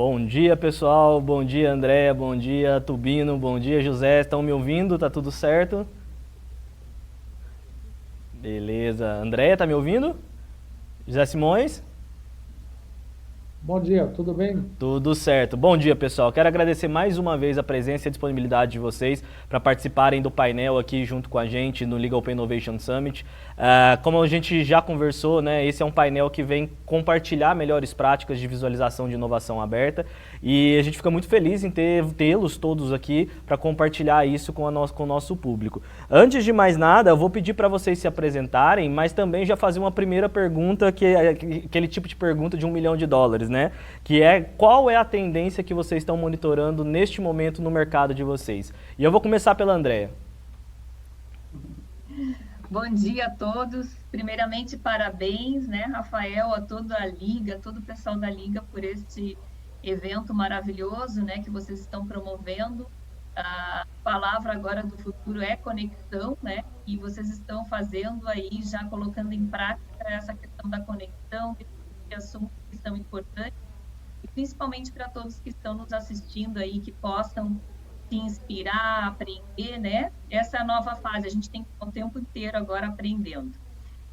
Bom dia, pessoal. Bom dia, Andréia. Bom dia, Tubino. Bom dia, José. Estão me ouvindo? Tá tudo certo? Beleza. Andréia, tá me ouvindo? José Simões? Bom dia, tudo bem? Tudo certo. Bom dia, pessoal. Quero agradecer mais uma vez a presença e a disponibilidade de vocês para participarem do painel aqui junto com a gente no Legal Open Innovation Summit. Como a gente já conversou, né, esse é um painel que vem compartilhar melhores práticas de visualização de inovação aberta e a gente fica muito feliz em tê-los todos aqui para compartilhar isso com o nosso público. Antes de mais nada, eu vou pedir para vocês se apresentarem, mas também já fazer uma primeira pergunta, que é aquele tipo de pergunta de $1 milhão, né? Que é qual é a tendência que vocês estão monitorando neste momento no mercado de vocês. E eu vou começar pela Andréia. Bom dia a todos. Primeiramente, parabéns, né, Rafael, a toda a Liga, todo o pessoal da Liga por este evento maravilhoso, né, que vocês estão promovendo. A palavra agora do futuro é conexão, né, e vocês estão fazendo aí, já colocando em prática essa questão da conexão, de assuntos que são importantes, e principalmente para todos que estão nos assistindo aí, que possam se inspirar, aprender, né? Essa é a nova fase, a gente tem que estar o tempo inteiro agora aprendendo.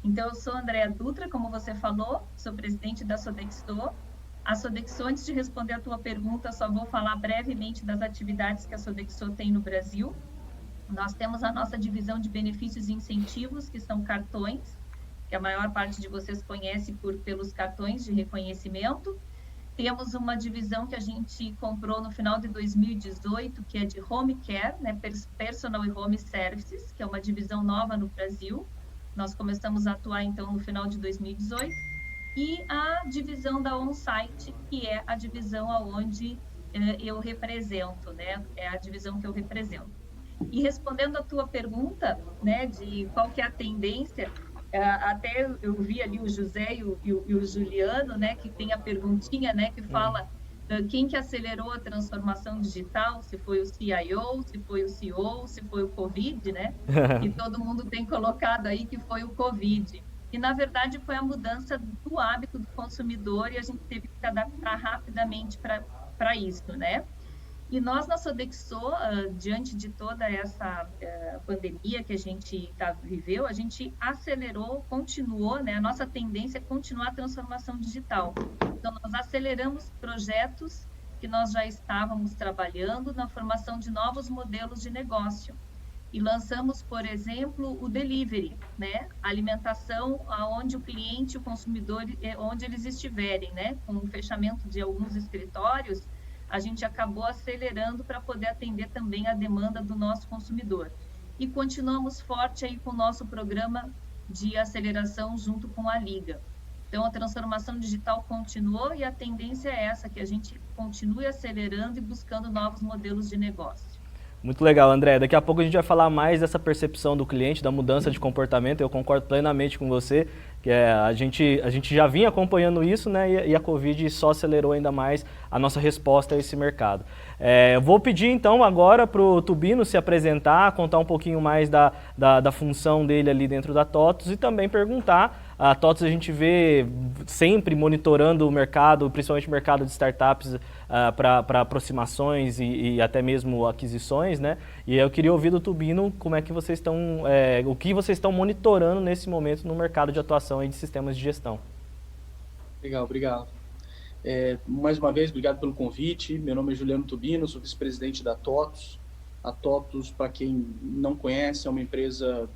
Então, eu sou Andréia Dutra, como você falou, sou presidente da Sodexo. A Sodexo, antes de responder a tua pergunta, só vou falar brevemente das atividades que a Sodexo tem no Brasil. Nós temos a nossa divisão de benefícios e incentivos, que são cartões, que a maior parte de vocês conhece pelos cartões de reconhecimento. Temos uma divisão que a gente comprou no final de 2018, que é de Home Care, né, Personal e Home Services, que é uma divisão nova no Brasil. Nós começamos a atuar, então, no final de 2018. E a divisão da On-Site, que é a divisão onde eu represento, né, é a divisão que eu represento. E respondendo a tua pergunta, né, de qual que é a tendência, até eu vi ali o José e o Juliano, né, que tem a perguntinha, né, que fala quem que acelerou a transformação digital, se foi o CIO, se foi o CEO, se foi o Covid, né? E todo mundo tem colocado aí que foi o Covid. E, na verdade, foi a mudança do hábito do consumidor e a gente teve que se adaptar rapidamente para isso, né? E nós, na Sodexo, diante de toda essa pandemia que a gente viveu, a gente acelerou, continuou, né? A nossa tendência é continuar a transformação digital. Então, nós aceleramos projetos que nós já estávamos trabalhando na formação de novos modelos de negócio. E lançamos, por exemplo, o delivery, né? A alimentação aonde o cliente, o consumidor, onde eles estiverem, né? Com o fechamento de alguns escritórios, a gente acabou acelerando para poder atender também a demanda do nosso consumidor. E continuamos forte aí com o nosso programa de aceleração junto com a Liga. Então, a transformação digital continuou e a tendência é essa, que a gente continue acelerando e buscando novos modelos de negócio. Muito legal, André. Daqui a pouco a gente vai falar mais dessa percepção do cliente, da mudança de comportamento. Eu concordo plenamente com você, que a gente já vinha acompanhando isso, né? E a Covid só acelerou ainda mais a nossa resposta a esse mercado. Eu vou pedir então agora para o Tubino se apresentar, contar um pouquinho mais da função dele ali dentro da TOTVS e também perguntar. A TOTVS a gente vê sempre monitorando o mercado, principalmente o mercado de startups, para aproximações e até mesmo aquisições, né? E eu queria ouvir do Tubino como é que vocês estão, o que vocês estão monitorando nesse momento no mercado de atuação aí de sistemas de gestão. Legal, obrigado. Mais uma vez, obrigado pelo convite. Meu nome é Juliano Tubino, sou vice-presidente da TOTVS. A TOTVS, para quem não conhece, é uma empresa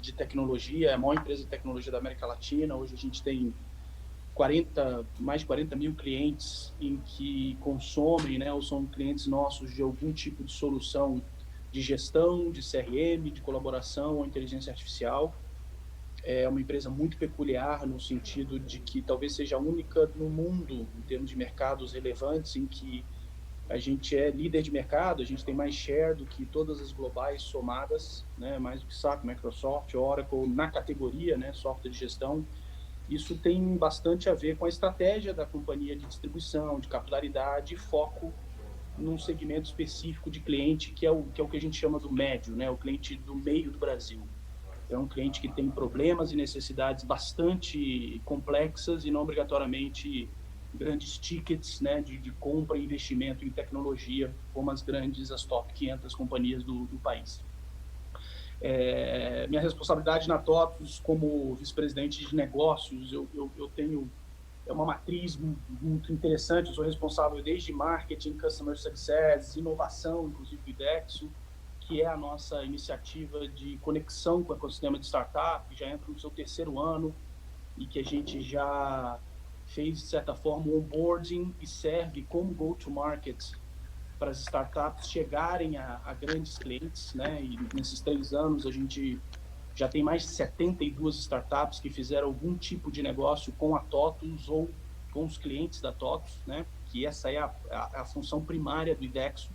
de tecnologia, é a maior empresa de tecnologia da América Latina. Hoje a gente tem mais de 40 mil clientes em que consomem, né, ou são clientes nossos de algum tipo de solução de gestão, de CRM, de colaboração ou inteligência artificial. É uma empresa muito peculiar no sentido de que talvez seja a única no mundo, em termos de mercados relevantes, em que a gente é líder de mercado, a gente tem mais share do que todas as globais somadas, né, mais do que SAP, Microsoft, Oracle, na categoria, né, software de gestão. Isso tem bastante a ver com a estratégia da companhia de distribuição, de capilaridade e foco num segmento específico de cliente, que é o que a gente chama do médio, né, o cliente do meio do Brasil. É um cliente que tem problemas e necessidades bastante complexas e não obrigatoriamente grandes tickets, né, de compra e investimento em tecnologia, como as top 500 companhias do país. Minha responsabilidade na TOTVS como vice-presidente de negócios, eu tenho uma matriz muito interessante. Eu sou responsável desde marketing, customer success, inovação, inclusive do IDEXO, que é a nossa iniciativa de conexão com o ecossistema de startup, que já entra no seu 3º ano e que a gente já fez, de certa forma, um onboarding e serve como go-to-market para as startups chegarem a grandes clientes, né? E nesses 3 anos a gente já tem mais de 72 startups que fizeram algum tipo de negócio com a TOTVS ou com os clientes da TOTVS, né? Que essa é a função primária do IDEXO.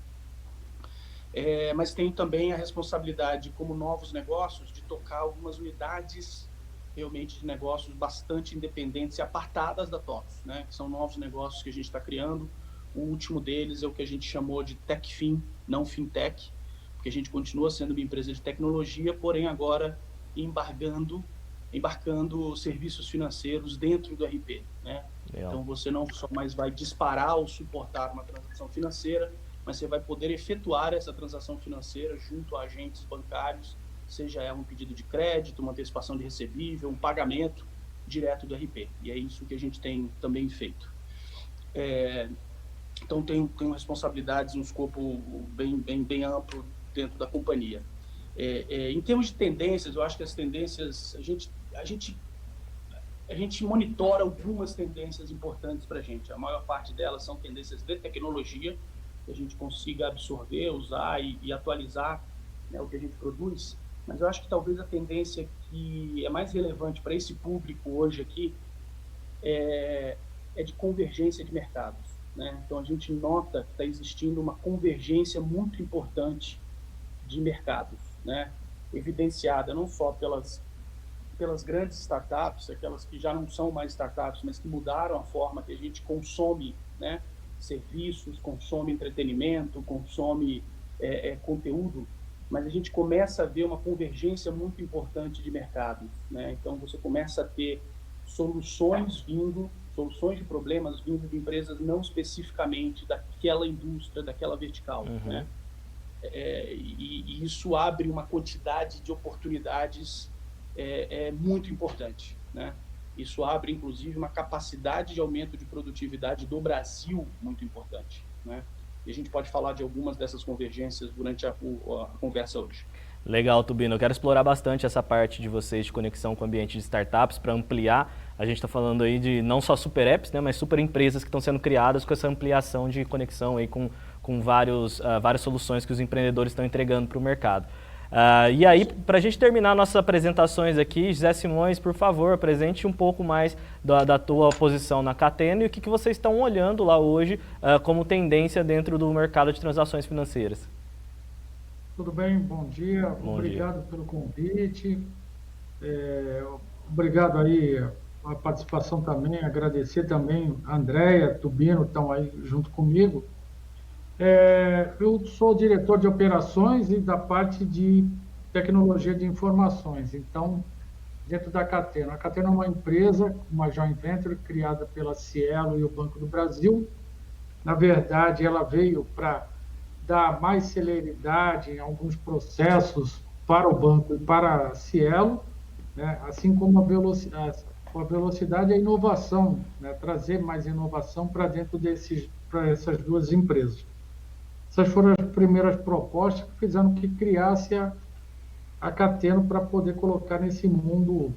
Mas tenho também a responsabilidade, como novos negócios, de tocar algumas unidades realmente de negócios bastante independentes e apartadas da TOTVS, né? Que são novos negócios que a gente está criando. O último deles é o que a gente chamou de TechFin, não fintech, porque a gente continua sendo uma empresa de tecnologia, porém agora embarcando serviços financeiros dentro do RP, né? Então você não só mais vai disparar ou suportar uma transação financeira, mas você vai poder efetuar essa transação financeira junto a agentes bancários, seja um pedido de crédito, uma antecipação de recebível, um pagamento direto do RP. E é isso que a gente tem também feito. Então tenho responsabilidades, um escopo bem amplo dentro da companhia. Em termos de tendências, eu acho que as tendências, a gente monitora algumas tendências importantes para a gente. A maior parte delas são tendências de tecnologia, que a gente consiga absorver, usar e atualizar, né, o que a gente produz. Mas eu acho que talvez a tendência que é mais relevante para esse público hoje aqui é de convergência de mercados, né? Então a gente nota que está existindo uma convergência muito importante de mercados, né? Evidenciada não só pelas grandes startups, aquelas que já não são mais startups, mas que mudaram a forma que a gente consome, né, serviços, consome entretenimento, consome conteúdo, mas a gente começa a ver uma convergência muito importante de mercados, né? Então você começa a ter soluções de problemas vindo de empresas não especificamente daquela indústria, daquela vertical, né? E isso abre uma quantidade de oportunidades muito importante, né? Isso abre, inclusive, uma capacidade de aumento de produtividade do Brasil muito importante, né? E a gente pode falar de algumas dessas convergências durante a conversa hoje. Legal, Tubino. Eu quero explorar bastante essa parte de vocês de conexão com o ambiente de startups para ampliar. A gente está falando aí de não só super apps, né, mas super empresas que estão sendo criadas com essa ampliação de conexão aí com várias soluções que os empreendedores estão entregando para o mercado. E aí, para a gente terminar nossas apresentações aqui, José Simões, por favor, apresente um pouco mais da tua posição na Cateno e o que vocês estão olhando lá hoje como tendência dentro do mercado de transações financeiras. Tudo bem? Bom dia. Obrigado pelo convite. Obrigado aí a participação também, agradecer também a Andréia, Tubino, estão aí junto comigo. Eu sou diretor de operações e da parte de tecnologia de informações. Então, dentro da Cateno. A Cateno é uma empresa, uma joint venture criada pela Cielo e o Banco do Brasil. Na verdade, ela veio para dar mais celeridade em alguns processos para o banco e para a Cielo, né? Assim como a velocidade e a inovação, né? Trazer mais inovação para dentro para essas duas empresas. Essas foram as primeiras propostas que fizeram que criasse a Cateno para poder colocar nesse mundo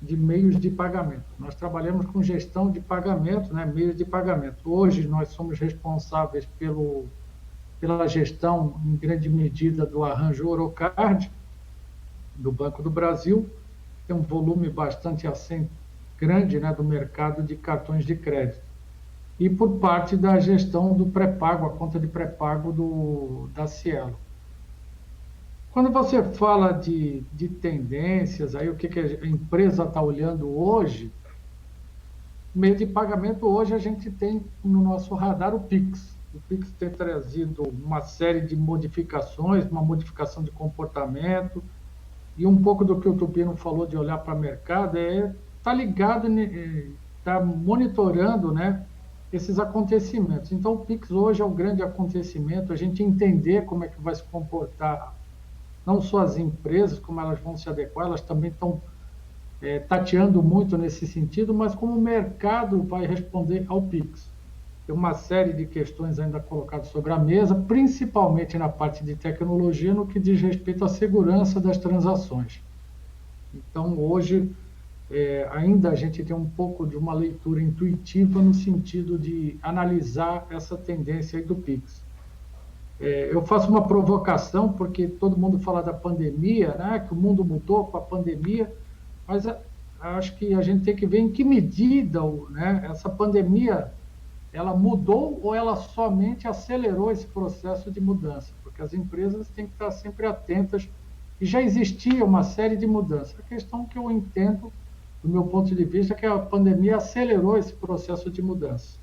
de meios de pagamento. Nós trabalhamos com gestão de pagamento, né, meios de pagamento. Hoje nós somos responsáveis pela gestão, em grande medida, do arranjo Orocard, do Banco do Brasil. Tem um volume bastante assim, grande, né, do mercado de cartões de crédito. E por parte da gestão do pré-pago, a conta de pré-pago da Cielo. Quando você fala de tendências, aí o que a empresa está olhando hoje, meio de pagamento hoje a gente tem no nosso radar o Pix. O Pix tem trazido uma série de modificações, uma modificação de comportamento, e um pouco do que o Tubino falou de olhar para o mercado, está ligado, está monitorando, né, esses acontecimentos. Então, o Pix hoje é o grande acontecimento, a gente entender como é que vai se comportar, não só as empresas, como elas vão se adequar, elas também estão tateando muito nesse sentido, mas como o mercado vai responder ao Pix. Tem uma série de questões ainda colocadas sobre a mesa, principalmente na parte de tecnologia, no que diz respeito à segurança das transações. Então, hoje, ainda a gente tem um pouco de uma leitura intuitiva no sentido de analisar essa tendência aí do Pix. Eu faço uma provocação, porque todo mundo fala da pandemia, né, que o mundo mudou com a pandemia, mas acho que a gente tem que ver em que medida, né, essa pandemia ela mudou ou ela somente acelerou esse processo de mudança, porque as empresas têm que estar sempre atentas e já existia uma série de mudanças. A questão que eu entendo, do meu ponto de vista, é que a pandemia acelerou esse processo de mudança.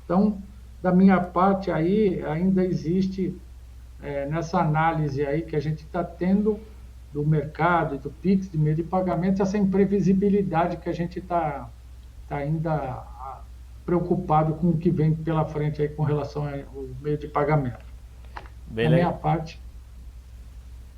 Então, da minha parte aí, ainda existe, nessa análise aí que a gente está tendo do mercado e do Pix, de meio de pagamento, essa imprevisibilidade que a gente está ainda preocupado com o que vem pela frente aí com relação ao meio de pagamento. Bem Da minha parte.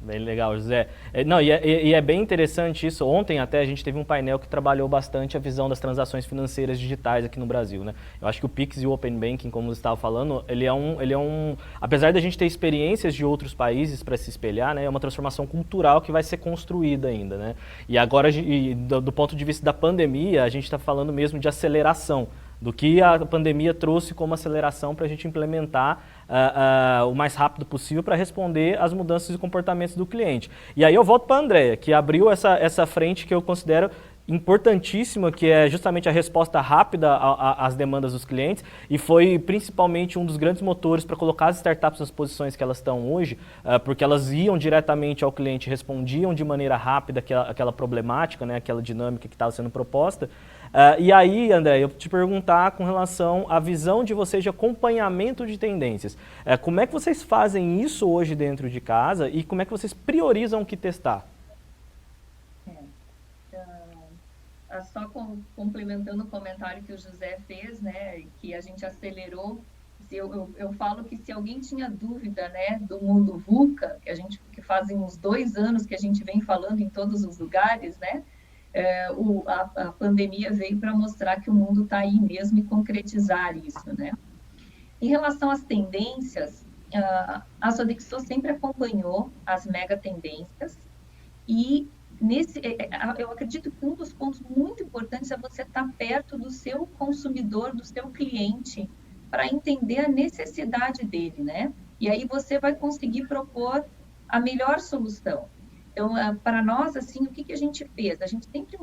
Bem legal, José. Não, e é bem interessante isso. Ontem até a gente teve um painel que trabalhou bastante a visão das transações financeiras digitais aqui no Brasil, né? Eu acho que o Pix e o Open Banking, como você estava falando, ele é um... Apesar da gente ter experiências de outros países para se espelhar, né? É uma transformação cultural que vai ser construída ainda, né? E agora, do ponto de vista da pandemia, a gente está falando mesmo de aceleração, do que a pandemia trouxe como aceleração para a gente implementar o mais rápido possível para responder às mudanças de comportamentos do cliente. E aí eu volto para a Andréia, que abriu essa frente que eu considero importantíssima, que é justamente a resposta rápida às demandas dos clientes, e foi principalmente um dos grandes motores para colocar as startups nas posições que elas estão hoje, porque elas iam diretamente ao cliente, respondiam de maneira rápida aquela problemática, né, aquela dinâmica que estava sendo proposta. E aí, André, eu te perguntar com relação à visão de vocês de acompanhamento de tendências. Como é que vocês fazem isso hoje dentro de casa e como é que vocês priorizam o que testar? Só complementando o comentário que o José fez, né, que a gente acelerou. Eu falo que se alguém tinha dúvida, né, do mundo VUCA, que fazem uns 2 anos que a gente vem falando em todos os lugares, né, a pandemia veio para mostrar que o mundo está aí mesmo e concretizar isso, né. Em relação às tendências, a Sodexo sempre acompanhou as mega tendências e eu acredito que um dos pontos muito importantes é você estar perto do seu consumidor, do seu cliente, para entender a necessidade dele, né? E aí você vai conseguir propor a melhor solução. Então, para nós, assim, o que a gente fez? A gente sempre,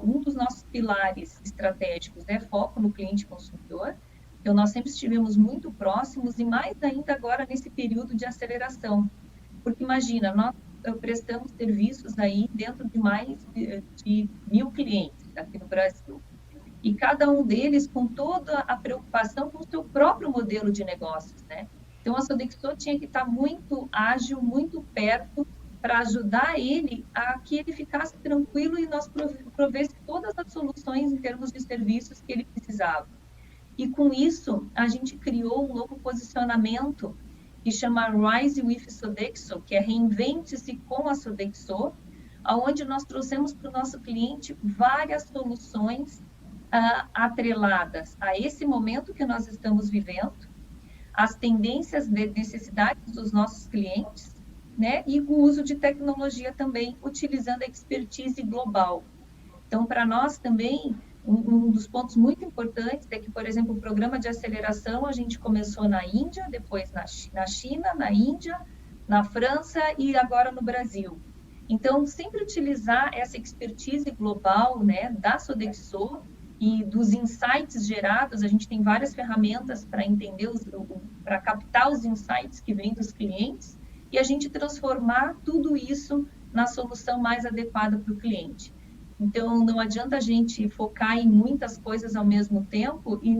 um dos nossos pilares estratégicos é foco no cliente consumidor. Então, nós sempre estivemos muito próximos e mais ainda agora nesse período de aceleração. Porque imagina, nós prestamos serviços aí dentro de mais de 1.000 clientes aqui no Brasil. E cada um deles com toda a preocupação com o seu próprio modelo de negócios, né? Então, a Sodexo tinha que estar muito ágil, muito perto, para ajudar ele a que ele ficasse tranquilo e nós provesse todas as soluções em termos de serviços que ele precisava. E com isso, a gente criou um novo posicionamento que chama Rise with Sodexo, que é Reinvente-se com a Sodexo, onde nós trouxemos para o nosso cliente várias soluções atreladas a esse momento que nós estamos vivendo, as tendências de necessidades dos nossos clientes, né, e o uso de tecnologia também, utilizando a expertise global. Então, para nós também, um dos pontos muito importantes é que, por exemplo, o programa de aceleração a gente começou na Índia, depois na China, na Índia, na França e agora no Brasil. Então, sempre utilizar essa expertise global, né, da Sodexo e dos insights gerados, a gente tem várias ferramentas para entender, para captar os insights que vêm dos clientes e a gente transformar tudo isso na solução mais adequada para o cliente. Então, não adianta a gente focar em muitas coisas ao mesmo tempo e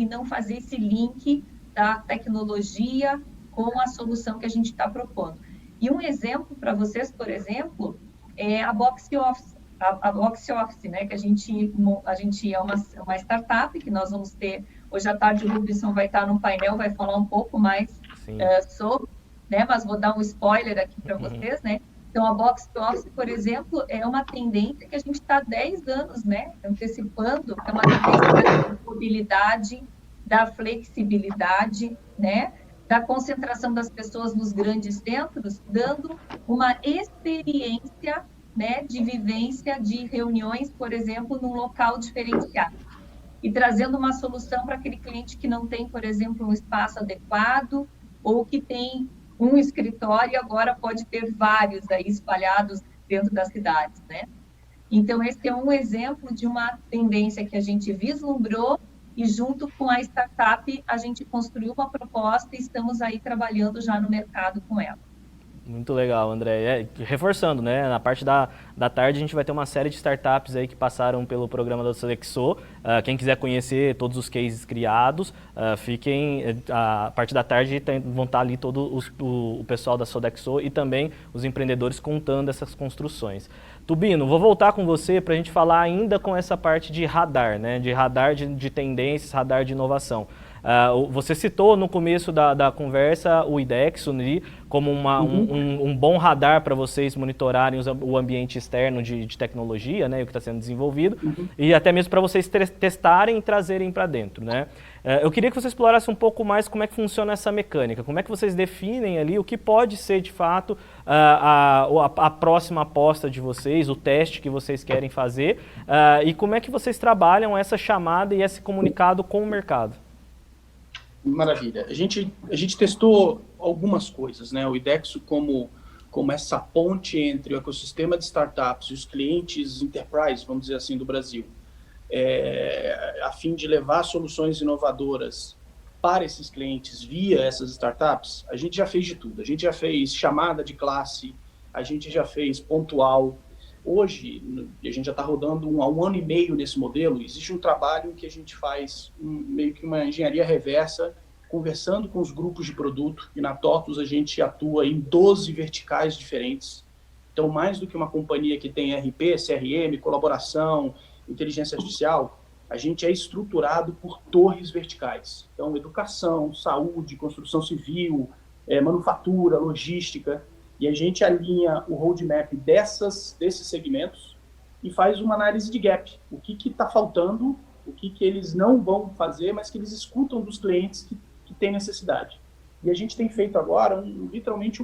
não fazer esse link da tecnologia com a solução que a gente está propondo. E um exemplo para vocês, por exemplo, é a Box Office. a Box Office, né, que a gente é uma startup que nós vamos ter, hoje à tarde o Rubinson vai estar no painel, vai falar um pouco mais sobre, né, mas vou dar um spoiler aqui para vocês, né. Então, a Box Office, por exemplo, é uma tendência que a gente está há 10 anos, né, antecipando, é uma tendência da mobilidade, da flexibilidade, né, da concentração das pessoas nos grandes centros, dando uma experiência, né, de vivência de reuniões, por exemplo, num local diferenciado. E trazendo uma solução para aquele cliente que não tem, por exemplo, um espaço adequado, ou que tem um escritório e agora pode ter vários aí espalhados dentro das cidades, né? Então, esse é um exemplo de uma tendência que a gente vislumbrou e junto com a startup a gente construiu uma proposta e estamos aí trabalhando já no mercado com ela. Muito legal, André. Reforçando, né? Na parte da tarde a gente vai ter uma série de startups aí que passaram pelo programa da Sodexo. Quem quiser conhecer todos os cases criados, fiquem. A parte da tarde vão estar ali todo o pessoal da Sodexo e também os empreendedores contando essas construções. Tubino, vou voltar com você para a gente falar ainda com essa parte de radar, né? De radar de tendências, radar de inovação. Você citou no começo da conversa o IDEX, o NRI, como um bom radar para vocês monitorarem o ambiente externo de tecnologia, né, o que está sendo desenvolvido, e até mesmo para vocês testarem e trazerem para dentro, né? Eu queria que você explorasse um pouco mais como é que funciona essa mecânica, como é que vocês definem ali o que pode ser de fato a próxima aposta de vocês, o teste que vocês querem fazer, e como é que vocês trabalham essa chamada e esse comunicado com o mercado. Maravilha. A gente testou algumas coisas, né? O IDEXO como essa ponte entre o ecossistema de startups e os clientes enterprise, vamos dizer assim, do Brasil, a fim de levar soluções inovadoras para esses clientes via essas startups. A gente já fez de tudo. A gente já fez chamada de classe, a gente já fez pontual. Hoje, a gente já está rodando há um ano e meio nesse modelo. Existe um trabalho que a gente faz meio que uma engenharia reversa, conversando com os grupos de produto. E na TOTUS a gente atua em 12 verticais diferentes. Então, mais do que uma companhia que tem RP, CRM, colaboração, inteligência artificial, a gente é estruturado por torres verticais. Então, educação, saúde, construção civil, manufatura, logística. E a gente alinha o roadmap desses segmentos e faz uma análise de gap. O que está faltando, o que eles não vão fazer, mas que eles escutam dos clientes que têm necessidade. E a gente tem feito agora, literalmente,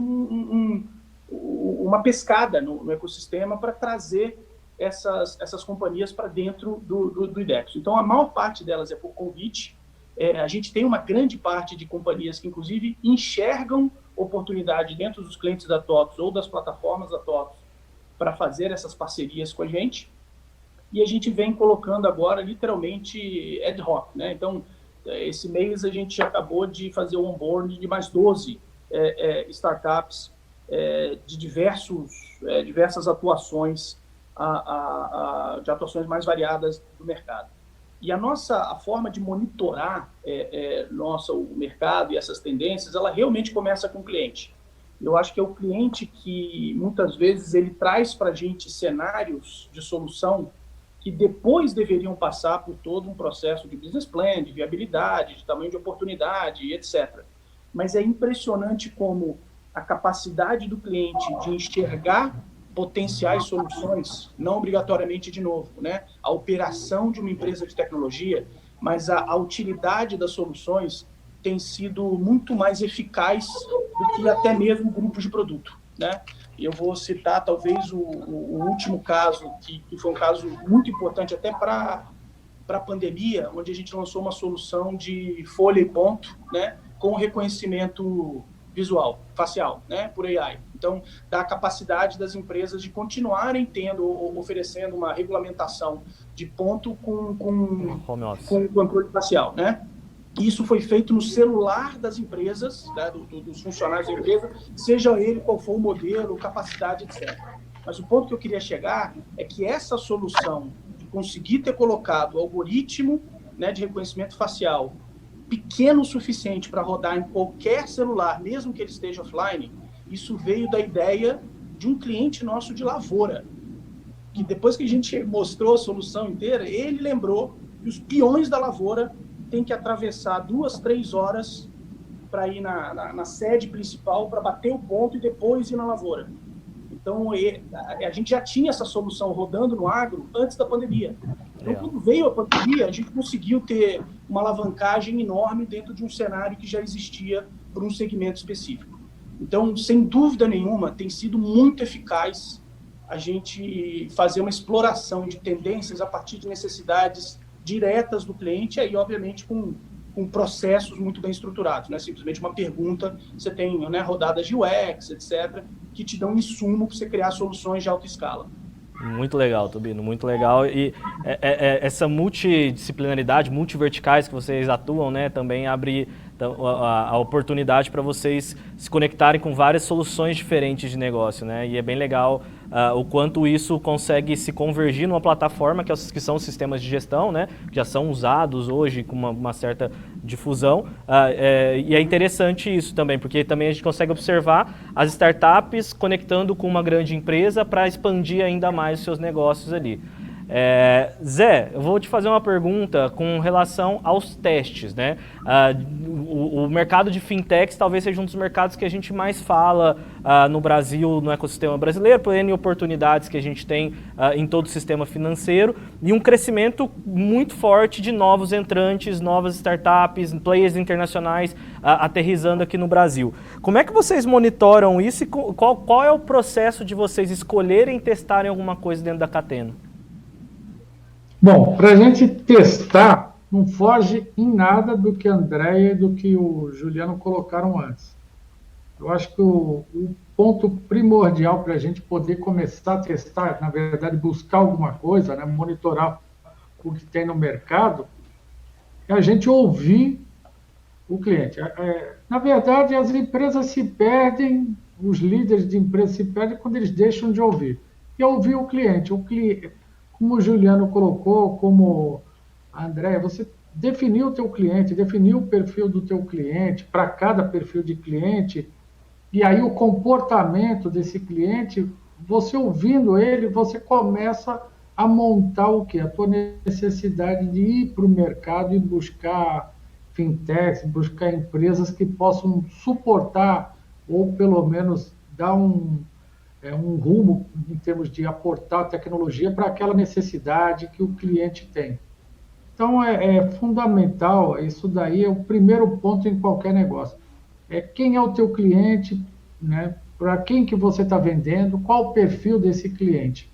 uma pescada no ecossistema para trazer essas companhias para dentro do IDEXO. Então, a maior parte delas é por convite. A gente tem uma grande parte de companhias que, inclusive, enxergam oportunidade dentro dos clientes da TOTUS ou das plataformas da TOTUS para fazer essas parcerias com a gente. E a gente vem colocando agora, literalmente, ad hoc, né? Então, esse mês a gente acabou de fazer o onboarding de mais 12 startups de diversas atuações, de atuações mais variadas do mercado. E a forma de monitorar o mercado e essas tendências, ela realmente começa com o cliente. Eu acho que é o cliente que, muitas vezes, ele traz para a gente cenários de solução que depois deveriam passar por todo um processo de business plan, de viabilidade, de tamanho de oportunidade, etc. Mas é impressionante como a capacidade do cliente de enxergar potenciais soluções, não obrigatoriamente, de novo, né? A operação de uma empresa de tecnologia, mas a utilidade das soluções tem sido muito mais eficaz do que até mesmo grupos de produto, né? E eu vou citar talvez o último caso, que foi um caso muito importante até para a pandemia, onde a gente lançou uma solução de folha e ponto, né? Com reconhecimento visual, facial, né, por AI. Então, dá a capacidade das empresas de continuarem oferecendo uma regulamentação de ponto com controle facial, né? Isso foi feito no celular das empresas, né, dos funcionários da empresa, seja ele qual for o modelo, capacidade, etc. Mas o ponto que eu queria chegar é que essa solução de conseguir ter colocado o algoritmo, né, de reconhecimento facial pequeno o suficiente para rodar em qualquer celular, mesmo que ele esteja offline, isso veio da ideia de um cliente nosso de lavoura, que depois que a gente mostrou a solução inteira, ele lembrou que os peões da lavoura têm que atravessar 2, 3 horas para ir na sede principal, para bater o ponto e depois ir na lavoura. Então, a gente já tinha essa solução rodando no agro antes da pandemia. Então, quando veio a pandemia, a gente conseguiu ter uma alavancagem enorme dentro de um cenário que já existia para um segmento específico. Então, sem dúvida nenhuma, tem sido muito eficaz a gente fazer uma exploração de tendências a partir de necessidades diretas do cliente, aí, obviamente, com processos muito bem estruturados, não é simplesmente uma pergunta, você tem, né, rodadas de UX, etc., que te dão insumo para você criar soluções de alta escala. Muito legal, Tubino, muito legal. E essa multidisciplinaridade, multiverticais que vocês atuam, né, também abre a oportunidade para vocês se conectarem com várias soluções diferentes de negócio, né? E é bem legal o quanto isso consegue se convergir numa plataforma que são os sistemas de gestão, né? Que já são usados hoje com uma certa difusão. E é interessante isso também, porque também a gente consegue observar as startups conectando com uma grande empresa para expandir ainda mais os seus negócios ali. Zé, eu vou te fazer uma pergunta com relação aos testes, né? O mercado de fintechs talvez seja um dos mercados que a gente mais fala no Brasil, no ecossistema brasileiro, por N oportunidades que a gente tem em todo o sistema financeiro e um crescimento muito forte de novos entrantes, novas startups, players internacionais aterrissando aqui no Brasil. Como é que vocês monitoram isso e qual é o processo de vocês escolherem e testarem alguma coisa dentro da Cateno? Bom, para a gente testar, não foge em nada do que a Andréia e do que o Juliano colocaram antes. Eu acho que o ponto primordial para a gente poder começar a testar, na verdade, buscar alguma coisa, né, monitorar o que tem no mercado, é a gente ouvir o cliente. Na verdade, as empresas se perdem, os líderes de empresas se perdem quando eles deixam de ouvir. E ouvir o cliente. Como o Juliano colocou, como a Andréia, você definiu o teu cliente, definiu o perfil do teu cliente, para cada perfil de cliente, e aí o comportamento desse cliente, você ouvindo ele, você começa a montar o quê? A tua necessidade de ir para o mercado e buscar fintechs, buscar empresas que possam suportar, ou pelo menos dar um rumo em termos de aportar tecnologia para aquela necessidade que o cliente tem. Então, é fundamental, isso daí é o primeiro ponto em qualquer negócio. Quem é o teu cliente, né? Para quem que você está vendendo, qual o perfil desse cliente.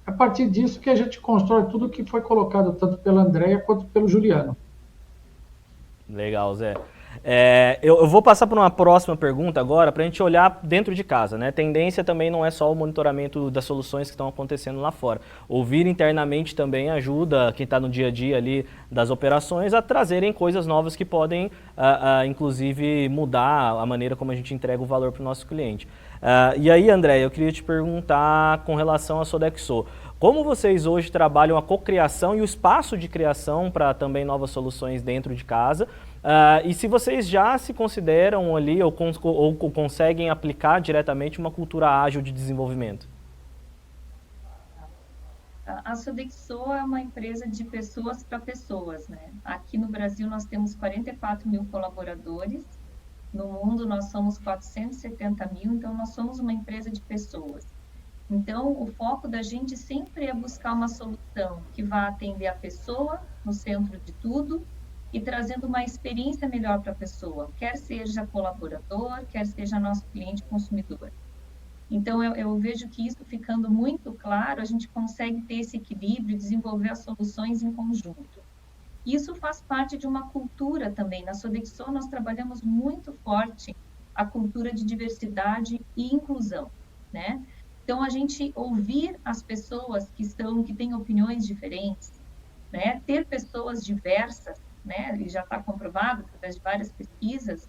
A partir disso que a gente constrói tudo que foi colocado tanto pela Andréia quanto pelo Juliano. Legal, Zé. Eu vou passar por uma próxima pergunta agora para a gente olhar dentro de casa, né? Tendência também não é só o monitoramento das soluções que estão acontecendo lá fora. Ouvir internamente também ajuda quem está no dia a dia ali das operações a trazerem coisas novas que podem, inclusive, mudar a maneira como a gente entrega o valor para o nosso cliente. E aí, André, eu queria te perguntar com relação à Sodexo. Como vocês hoje trabalham a cocriação e o espaço de criação para também novas soluções dentro de casa? E se vocês já se consideram ali ou conseguem aplicar diretamente uma cultura ágil de desenvolvimento? A Sodexo é uma empresa de pessoas para pessoas, né? Aqui no Brasil nós temos 44 mil colaboradores, no mundo nós somos 470 mil, então nós somos uma empresa de pessoas. Então, o foco da gente sempre é buscar uma solução que vá atender a pessoa no centro de tudo e trazendo uma experiência melhor para a pessoa, quer seja colaborador, quer seja nosso cliente consumidor. Então, eu vejo que isso ficando muito claro, a gente consegue ter esse equilíbrio e desenvolver as soluções em conjunto. Isso faz parte de uma cultura também. Na Sodexo, nós trabalhamos muito forte a cultura de diversidade e inclusão, né? Então, a gente ouvir as pessoas que têm opiniões diferentes, né? Ter pessoas diversas, né? E já está comprovado através de várias pesquisas,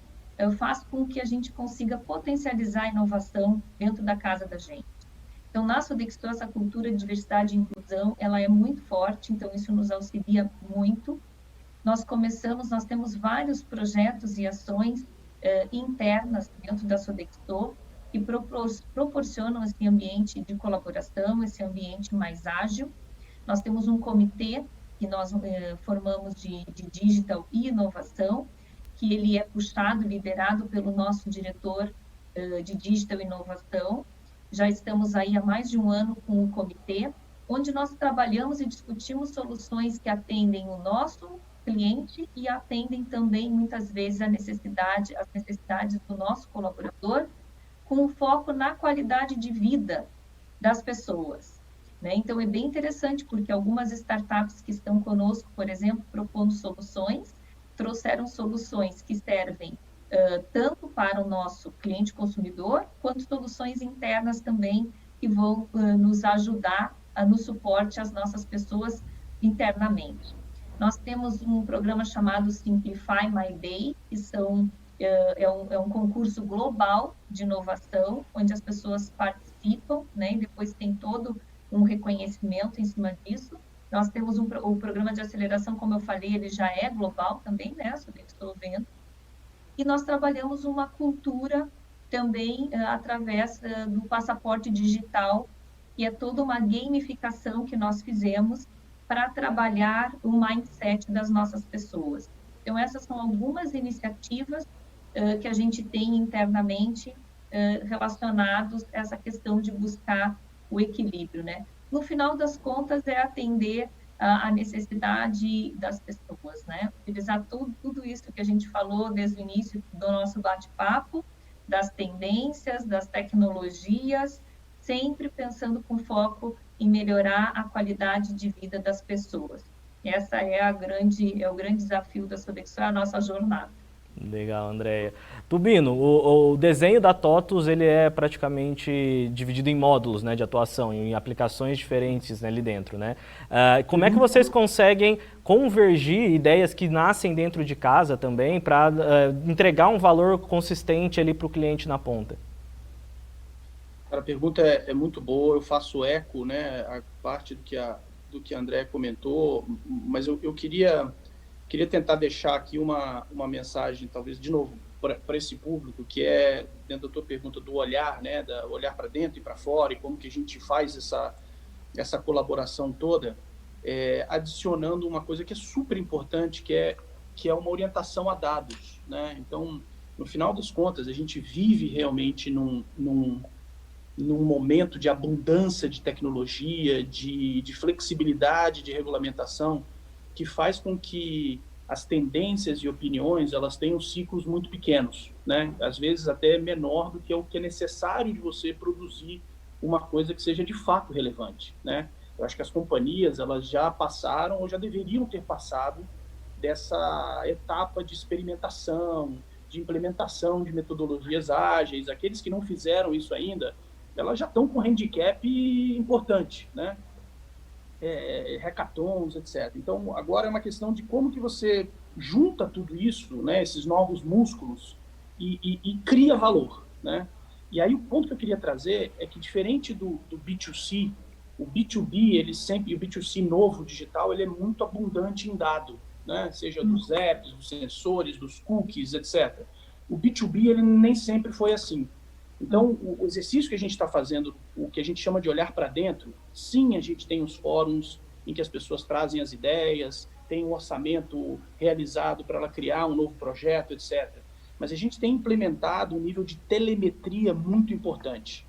faz com que a gente consiga potencializar a inovação dentro da casa da gente. Então, na Sodexo, essa cultura de diversidade e inclusão, ela é muito forte, então isso nos auxilia muito. Nós temos vários projetos e ações internas dentro da Sodexo, que proporcionam esse ambiente de colaboração, esse ambiente mais ágil. Nós temos um comitê que nós formamos de digital e inovação, que ele é puxado, liderado pelo nosso diretor de digital e inovação. Já estamos aí há mais de um ano com o comitê, onde nós trabalhamos e discutimos soluções que atendem o nosso cliente e atendem também, muitas vezes, as necessidades do nosso colaborador, com foco na qualidade de vida das pessoas, né? Então, é bem interessante, porque algumas startups que estão conosco, por exemplo, propondo soluções, trouxeram soluções que servem tanto para o nosso cliente consumidor, quanto soluções internas também, que vão nos ajudar no suporte às nossas pessoas internamente. Nós temos um programa chamado Simplify My Day, que é um concurso global de inovação, onde as pessoas participam, né, e depois tem todo um reconhecimento em cima disso. Nós temos o programa de aceleração, como eu falei, ele já é global também, né, sobre o que estou vendo. E nós trabalhamos uma cultura também através do passaporte digital, que é toda uma gamificação que nós fizemos para trabalhar o mindset das nossas pessoas. Então, essas são algumas iniciativas que a gente tem internamente relacionados a essa questão de buscar o equilíbrio, né? No final das contas, é atender a necessidade das pessoas, né? Utilizar tudo isso que a gente falou desde o início do nosso bate-papo, das tendências, das tecnologias, sempre pensando com foco em melhorar a qualidade de vida das pessoas. Essa é o grande desafio da Sodexo, é a nossa jornada. Legal, Andréia. Tubino, o desenho da TOTVS, ele é praticamente dividido em módulos, né, de atuação, em aplicações diferentes, né, ali dentro, né? Como é que vocês conseguem convergir ideias que nascem dentro de casa também para entregar um valor consistente ali para o cliente na ponta? A pergunta é muito boa, eu faço eco, né, a parte do que a Andréia comentou, mas eu queria tentar deixar aqui uma mensagem, talvez, de novo, para esse público, que é, dentro da tua pergunta, do olhar, né, olhar para dentro e para fora, e como que a gente faz essa colaboração toda, adicionando uma coisa que é super importante, que é uma orientação a dados, né? Então, no final das contas, a gente vive realmente num momento de abundância de tecnologia, de flexibilidade de regulamentação, que faz com que as tendências e opiniões elas tenham ciclos muito pequenos, né? Às vezes até menor do que o que é necessário de você produzir uma coisa que seja de fato relevante, né? Eu acho que as companhias elas já passaram ou já deveriam ter passado dessa etapa de experimentação, de implementação de metodologias ágeis. Aqueles que não fizeram isso ainda, elas já estão com handicap importante, né? Hackathons, etc. Então, agora é uma questão de como que você junta tudo isso, né, esses novos músculos, e cria valor, né? E aí o ponto que eu queria trazer é que, diferente do B2C, o B2B, ele sempre, o B2C novo, digital, ele é muito abundante em dado, né? Seja dos apps, dos sensores, dos cookies, etc. O B2B, ele nem sempre foi assim. Então, o exercício que a gente está fazendo, o que a gente chama de olhar para dentro, sim, a gente tem os fóruns em que as pessoas trazem as ideias, tem um orçamento realizado para ela criar um novo projeto, etc. Mas a gente tem implementado um nível de telemetria muito importante,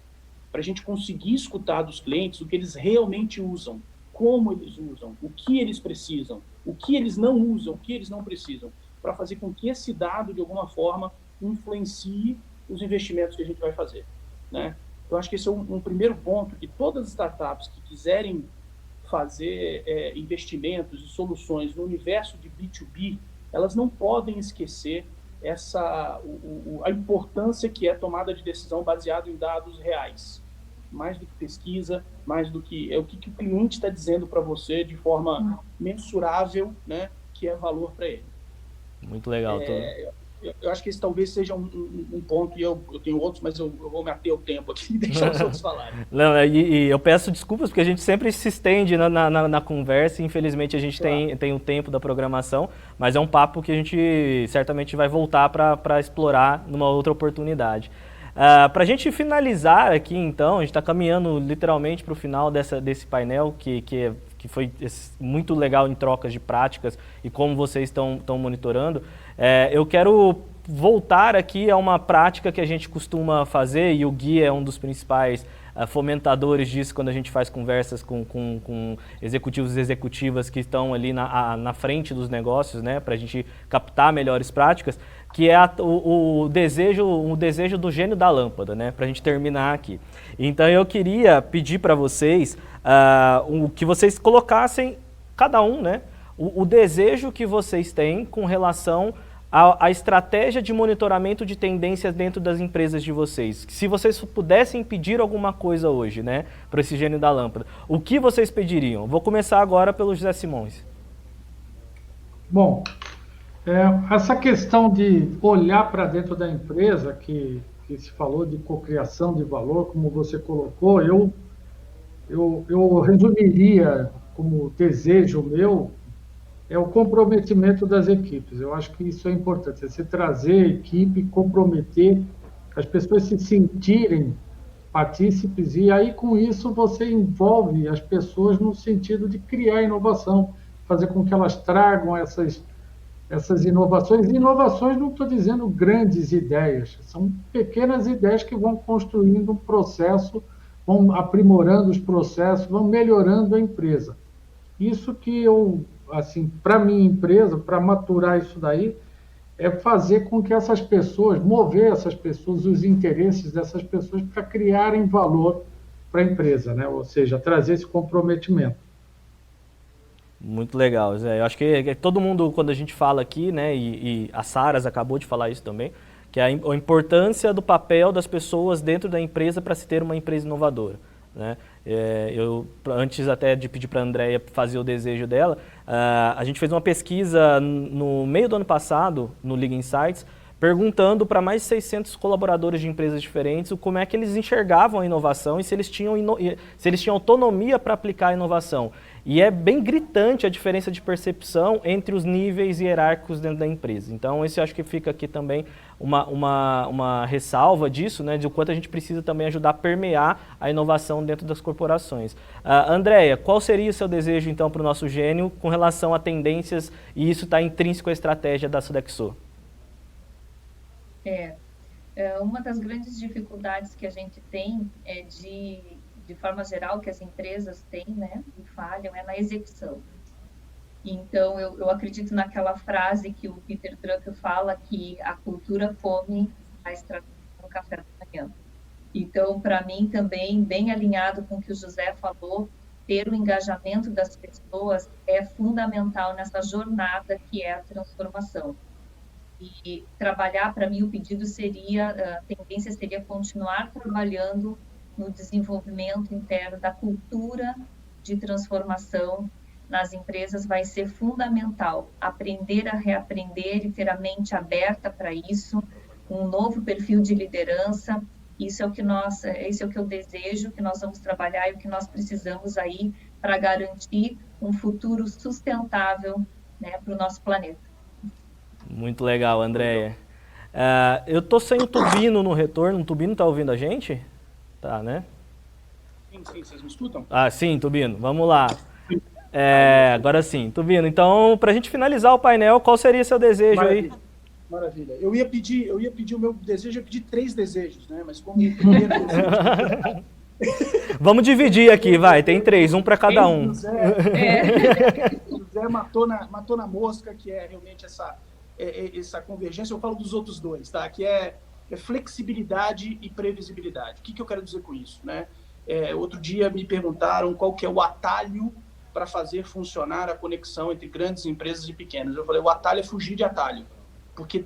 para a gente conseguir escutar dos clientes o que eles realmente usam, como eles usam, o que eles precisam, o que eles não usam, o que eles não precisam, para fazer com que esse dado, de alguma forma, influencie os investimentos que a gente vai fazer, né? Eu acho que esse é um primeiro ponto, que todas as startups que quiserem fazer investimentos e soluções no universo de B2B, elas não podem esquecer a importância que é tomada de decisão baseada em dados reais, mais do que pesquisa, mais do que o que o cliente está dizendo para você de forma mensurável, né, que é valor para ele. Muito legal, eu acho que esse talvez seja um ponto, e eu tenho outros, mas eu vou me ater ao tempo aqui e deixar os outros falarem. Não, e eu peço desculpas, porque a gente sempre se estende na conversa, e infelizmente a gente tem o tempo da programação, mas é um papo que a gente certamente vai voltar para explorar numa outra oportunidade. Para a gente finalizar aqui, então, a gente está caminhando literalmente para o final desse painel, que foi muito legal em trocas de práticas e como vocês estão monitorando. Eu quero voltar aqui a uma prática que a gente costuma fazer, e o Gui é um dos principais fomentadores disso quando a gente faz conversas com executivos e executivas que estão ali na frente dos negócios, né, para a gente captar melhores práticas, que é o desejo do gênio da lâmpada, né, para a gente terminar aqui. Então eu queria pedir para vocês que vocês colocassem, cada um, né, o desejo que vocês têm com relação a estratégia de monitoramento de tendências dentro das empresas de vocês. Se vocês pudessem pedir alguma coisa hoje, né, para esse gênio da lâmpada, o que vocês pediriam? Vou começar agora pelo José Simões. Bom, essa questão de olhar para dentro da empresa, que se falou de cocriação de valor, como você colocou, eu resumiria como desejo meu, é o comprometimento das equipes. Eu acho que isso é importante, você trazer a equipe, comprometer, as pessoas se sentirem partícipes, e aí com isso você envolve as pessoas no sentido de criar inovação, fazer com que elas tragam essas inovações. E inovações, não estou dizendo grandes ideias, são pequenas ideias que vão construindo um processo, vão aprimorando os processos, vão melhorando a empresa. Isso que eu, assim, para minha empresa, para maturar isso daí, é fazer com que essas pessoas, mover essas pessoas, os interesses dessas pessoas para criarem valor para a empresa, né? Ou seja, trazer esse comprometimento. Muito legal, Zé. Eu acho que todo mundo, quando a gente fala aqui, né, e a Saras acabou de falar isso também, que é a importância do papel das pessoas dentro da empresa para se ter uma empresa inovadora, né? Antes até de pedir para a Andréia fazer o desejo dela, a gente fez uma pesquisa no meio do ano passado, no Liga Insights, perguntando para mais de 600 colaboradores de empresas diferentes como é que eles enxergavam a inovação e se eles tinham autonomia para aplicar a inovação. E é bem gritante a diferença de percepção entre os níveis hierárquicos dentro da empresa. Então, esse acho que fica aqui também uma ressalva disso, né, de o quanto a gente precisa também ajudar a permear a inovação dentro das corporações. Andréia, qual seria o seu desejo, então, para o nosso gênio com relação a tendências, e isso está intrínseco à estratégia da Sodexo? Uma das grandes dificuldades que a gente tem é de forma geral, que as empresas têm, né, e falham, é na execução. Então, eu acredito naquela frase que o Peter Drucker fala, que a cultura come a estratégia no café da manhã. Então, para mim também, bem alinhado com o que o José falou, ter o engajamento das pessoas é fundamental nessa jornada que é a transformação. E trabalhar, para mim, o pedido seria, a tendência seria continuar trabalhando no desenvolvimento interno da cultura de transformação nas empresas. Vai ser fundamental aprender a reaprender e ter a mente aberta para isso, um novo perfil de liderança. Isso é o que eu desejo, que nós vamos trabalhar e o que nós precisamos aí para garantir um futuro sustentável, né, para o nosso planeta. Muito legal, Andréia. Eu estou sem o Tubino no retorno. O Tubino está ouvindo a gente? Tá, né? Sim, vocês me escutam? Sim, Tubino, vamos lá. Agora sim, Tubino, então, para a gente finalizar o painel, qual seria seu desejo? Maravilha. Aí? Maravilha. Eu ia pedir o meu desejo, eu ia pedir 3 desejos, né? Mas como o primeiro desejo... Vamos dividir aqui, vai, tem 3, um para cada um. O José matou na mosca, que é realmente essa convergência. Eu falo dos outros 2, tá? Que é flexibilidade e previsibilidade. O que eu quero dizer com isso, né? Outro dia me perguntaram qual que é o atalho para fazer funcionar a conexão entre grandes empresas e pequenas. Eu falei, o atalho é fugir de atalho, porque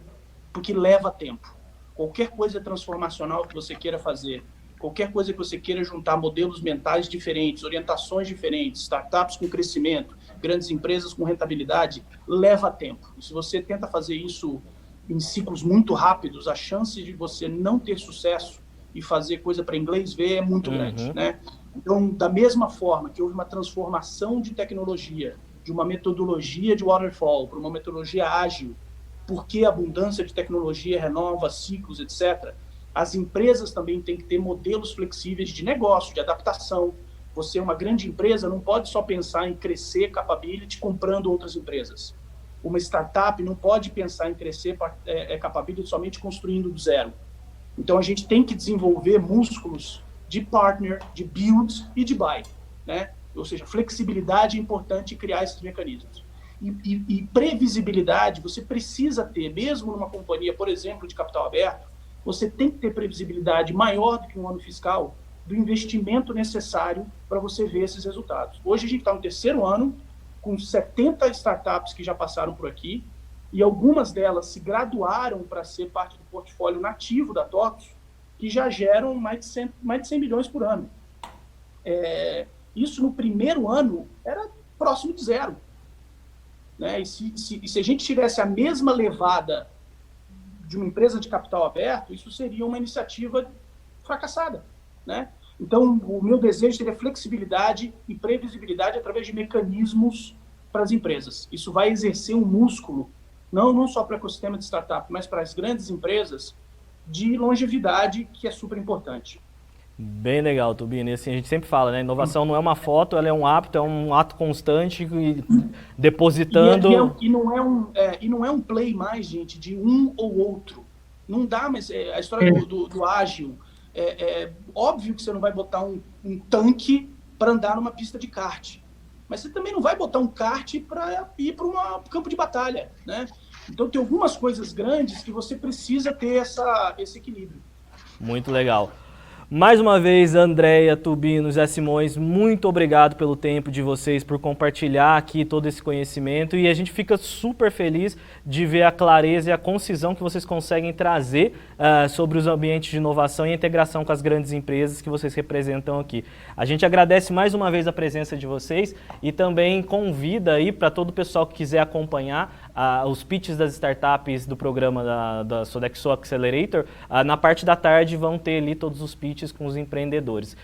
leva tempo. Qualquer coisa transformacional que você queira fazer, qualquer coisa que você queira juntar modelos mentais diferentes, orientações diferentes, startups com crescimento, grandes empresas com rentabilidade, leva tempo. E se você tenta fazer isso em ciclos muito rápidos, a chance de você não ter sucesso e fazer coisa para inglês ver é muito grande, né? Então, da mesma forma que houve uma transformação de tecnologia, de uma metodologia de waterfall para uma metodologia ágil, porque a abundância de tecnologia renova ciclos, etc., As empresas também têm que ter modelos flexíveis de negócio, de adaptação. Você, uma grande empresa, não pode só pensar em crescer capability comprando outras empresas. Uma startup não pode pensar em crescer capability somente construindo do zero. Então, a gente tem que desenvolver músculos de partner, de build e de buy, né? Ou seja, flexibilidade é importante em criar esses mecanismos. E previsibilidade você precisa ter, mesmo numa companhia, por exemplo, de capital aberto, você tem que ter previsibilidade maior do que um ano fiscal do investimento necessário para você ver esses resultados. Hoje a gente está no terceiro ano, com 70 startups que já passaram por aqui, e algumas delas se graduaram para ser parte do portfólio nativo da TOTVS, que já geram mais de 100 milhões por ano. Isso no primeiro ano era próximo de zero. Né? E se a gente tivesse a mesma levada de uma empresa de capital aberto, isso seria uma iniciativa fracassada. Né? Então, o meu desejo seria flexibilidade e previsibilidade através de mecanismos para as empresas. Isso vai exercer um músculo, não só para o ecossistema de startup, mas para as grandes empresas, de longevidade, que é super importante. Bem legal, Tubino. E assim, a gente sempre fala, né? Inovação não é uma foto, ela é um hábito, é um ato constante e depositando... E não é um play mais, gente, de um ou outro. Não dá, mas a história do ágil... óbvio que você não vai botar um tanque para andar numa pista de kart. Mas você também não vai botar um kart para ir para um campo de batalha, né? Então, tem algumas coisas grandes que você precisa ter esse equilíbrio. Muito legal. Mais uma vez, Andréia, Tubino, Zé Simões, muito obrigado pelo tempo de vocês, por compartilhar aqui todo esse conhecimento, e a gente fica super feliz de ver a clareza e a concisão que vocês conseguem trazer sobre os ambientes de inovação e integração com as grandes empresas que vocês representam aqui. A gente agradece mais uma vez a presença de vocês e também convida aí para todo o pessoal que quiser acompanhar os pitches das startups do programa da Sodexo Accelerator. Na parte da tarde vão ter ali todos os pitches com os empreendedores.